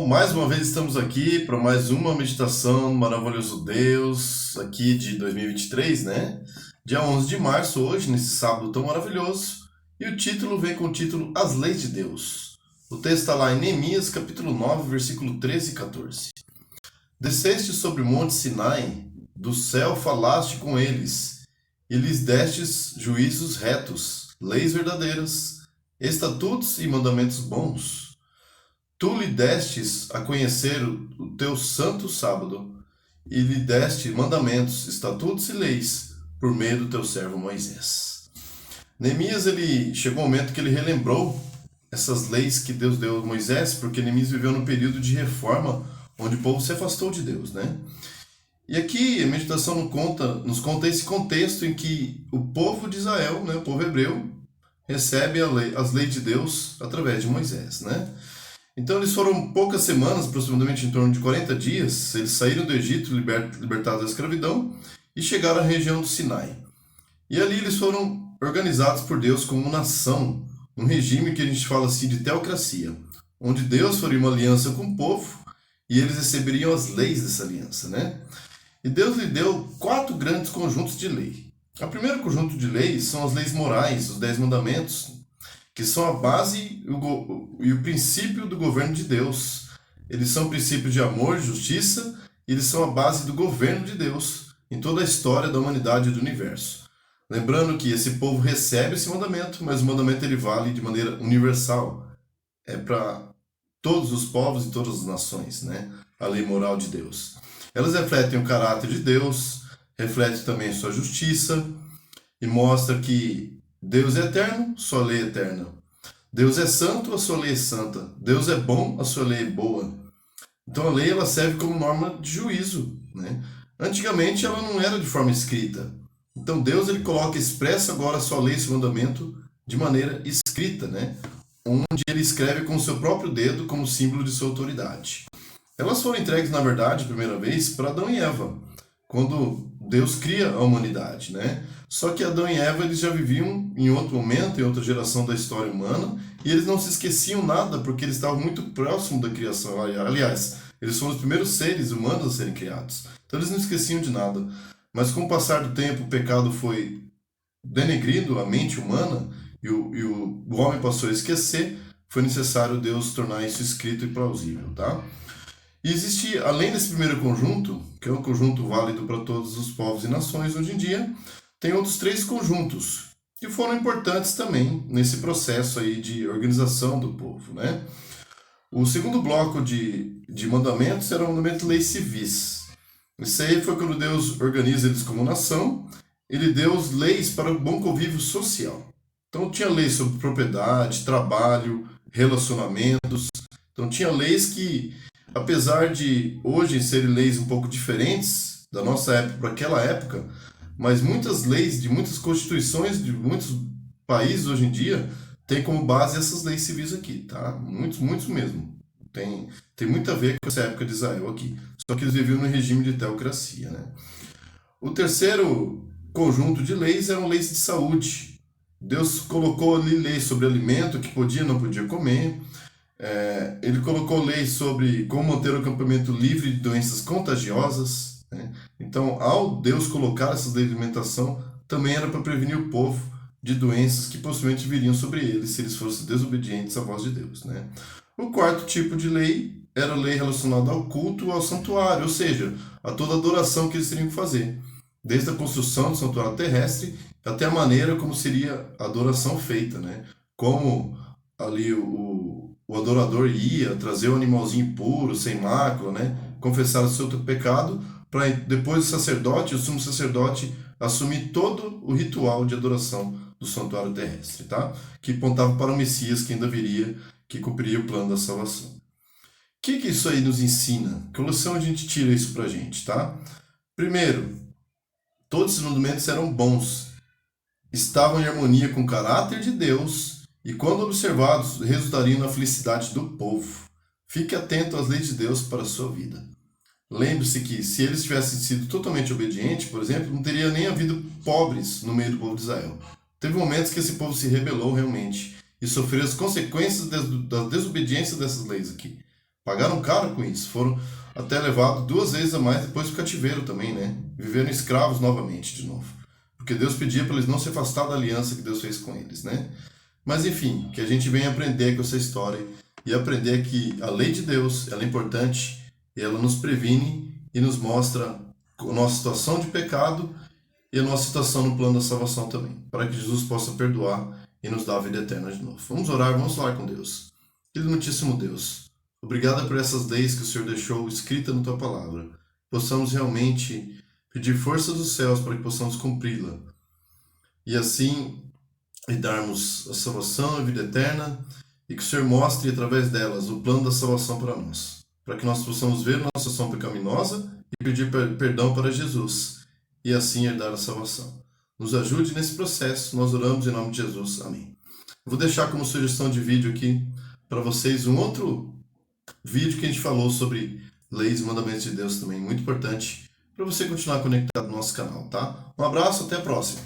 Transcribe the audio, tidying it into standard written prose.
Mais uma vez estamos aqui para mais uma meditação do maravilhoso Deus, aqui de 2023, né? Dia 11 de março, hoje, nesse sábado tão maravilhoso. E o título vem com o título As Leis de Deus. O texto está lá em Neemias, capítulo 9, versículo 13 e 14. Desceste sobre o monte Sinai, do céu falaste com eles, e lhes destes juízos retos, leis verdadeiras, estatutos e mandamentos bons. Tu lhe destes a conhecer o teu santo sábado, e lhe deste mandamentos, estatutos e leis, por meio do teu servo Moisés. Neemias, chegou um momento que ele relembrou essas leis que Deus deu a Moisés, porque Neemias viveu num período de reforma, onde o povo se afastou de Deus, né? E aqui a meditação nos conta esse contexto em que o povo de Israel, né, o povo hebreu, recebe as leis de Deus através de Moisés, né? Então eles foram poucas semanas, aproximadamente em torno de 40 dias, eles saíram do Egito libertados da escravidão e chegaram à região do Sinai. E ali eles foram organizados por Deus como nação, um regime que a gente fala assim de teocracia, onde Deus faria uma aliança com o povo e eles receberiam as leis dessa aliança, né? E Deus lhe deu 4 grandes conjuntos de lei. O primeiro conjunto de leis são as leis morais, os 10 mandamentos, que são a base e o princípio do governo de Deus. Eles são princípios de amor e justiça, e eles são a base do governo de Deus em toda a história da humanidade e do universo. Lembrando que esse povo recebe esse mandamento, mas o mandamento ele vale de maneira universal. É para todos os povos e todas as nações, né? A lei moral de Deus. Elas refletem o caráter de Deus, refletem também sua justiça, e mostra que Deus é eterno, sua lei é eterna. Deus é santo, a sua lei é santa. Deus é bom, a sua lei é boa. Então a lei ela serve como norma de juízo, né? Antigamente ela não era de forma escrita. Então Deus ele coloca expresso agora a sua lei, esse mandamento, de maneira escrita, né? Onde ele escreve com o seu próprio dedo como símbolo de sua autoridade. Elas foram entregues, na verdade, a primeira vez para Adão e Eva, quando Deus cria a humanidade, né? Só que Adão e Eva eles já viviam em outro momento, em outra geração da história humana, e eles não se esqueciam nada, porque eles estavam muito próximos da criação. Aliás, eles foram os primeiros seres humanos a serem criados. Então eles não esqueciam de nada. Mas com o passar do tempo, o pecado foi denegrindo a mente humana, e o homem passou a esquecer, foi necessário Deus tornar isso escrito e plausível, tá? E existe, além desse primeiro conjunto, que é um conjunto válido para todos os povos e nações hoje em dia, tem outros 3 conjuntos que foram importantes também nesse processo aí de organização do povo, né? O segundo bloco de mandamentos era o mandamento de leis civis. Isso aí foi quando Deus organiza eles como nação, ele deu as leis para o bom convívio social. Então tinha leis sobre propriedade, trabalho, relacionamentos. Então tinha leis que, apesar de hoje serem leis um pouco diferentes da nossa época para aquela época, mas muitas leis de muitas constituições de muitos países hoje em dia têm como base essas leis civis aqui, tá? Muitos mesmo. Tem muito a ver com essa época de Israel aqui. Só que eles viviam no regime de teocracia, né? O terceiro conjunto de leis eram leis de saúde. Deus colocou ali leis sobre alimento, que podia e não podia comer. Ele colocou leis sobre como manter o acampamento livre de doenças contagiosas, né? Então, ao Deus colocar essas leis de alimentação, também era para prevenir o povo de doenças que possivelmente viriam sobre eles se eles fossem desobedientes à voz de Deus, né? O quarto tipo de lei era a lei relacionada ao culto, ao santuário, ou seja, a toda a adoração que eles teriam que fazer, desde a construção do santuário terrestre até a maneira como seria a adoração feita, né? Como ali o adorador ia trazer o animalzinho puro, sem mácula, né? Confessar o seu pecado, para depois o sacerdote, o sumo sacerdote, assumir todo o ritual de adoração do santuário terrestre, tá? Que apontava para o Messias que ainda viria, que cumpriria o plano da salvação. O que isso aí nos ensina? Que lição a gente tira isso pra gente, tá? Primeiro, todos esses mandamentos eram bons, estavam em harmonia com o caráter de Deus e, quando observados, resultariam na felicidade do povo. Fique atento às leis de Deus para a sua vida. Lembre-se que, se eles tivessem sido totalmente obedientes, por exemplo, não teria nem havido pobres no meio do povo de Israel. Teve momentos que esse povo se rebelou realmente e sofreu as consequências da desobediência dessas leis aqui. Pagaram caro com isso. Foram até levados 2 vezes a mais depois do cativeiro também, né? Viveram escravos novamente, de novo. Porque Deus pedia para eles não se afastar da aliança que Deus fez com eles, né? Mas enfim, que a gente venha aprender com essa história e aprender que a lei de Deus, ela é importante e ela nos previne e nos mostra a nossa situação de pecado e a nossa situação no plano da salvação também, para que Jesus possa perdoar e nos dar a vida eterna de novo. Vamos falar com Deus. Querido muitíssimo Deus, obrigado por essas leis que o Senhor deixou escritas na Tua Palavra. Possamos realmente pedir força dos céus para que possamos cumpri-la. E assim, e darmos a salvação e a vida eterna, e que o Senhor mostre através delas o plano da salvação para nós, para que nós possamos ver nossa ação pecaminosa e pedir perdão para Jesus, e assim herdar a salvação. Nos ajude nesse processo, nós oramos em nome de Jesus. Amém. Eu vou deixar como sugestão de vídeo aqui para vocês um outro vídeo que a gente falou sobre leis e mandamentos de Deus também, muito importante, para você continuar conectado no nosso canal, tá? Um abraço, até a próxima.